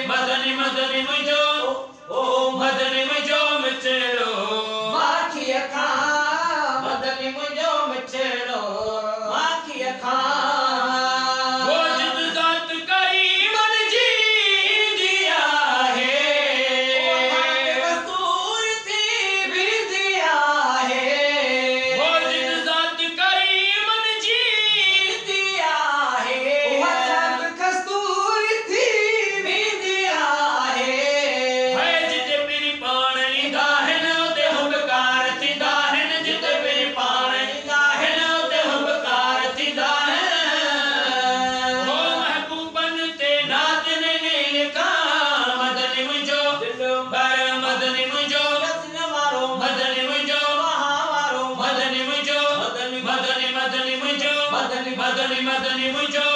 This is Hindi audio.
मदनी मदनी मुझो ओ मदनी मुझो मिचड़ो माखी अखा मदनी मुझो मिचड़ो माखी अखा वो जित जात कई मन जी दिया है कस्तूर थी भी दिया है वो जित जात कई मन जी दिया है कस्तूर थी भी दिया है जित मेरी पाणी दाहन ते हुबकार थी दाहन जित मेरी पाणी दाहन ते हुबकार थी दाहन वो महबूबन ते नात ने लिखा मदनी मुझो बर मदनी मुझो मारो मदनी मुझो महावारो मदनी मुझो मदनी मदनी मदनी मुझो मदनी मदनी मदनी मुझो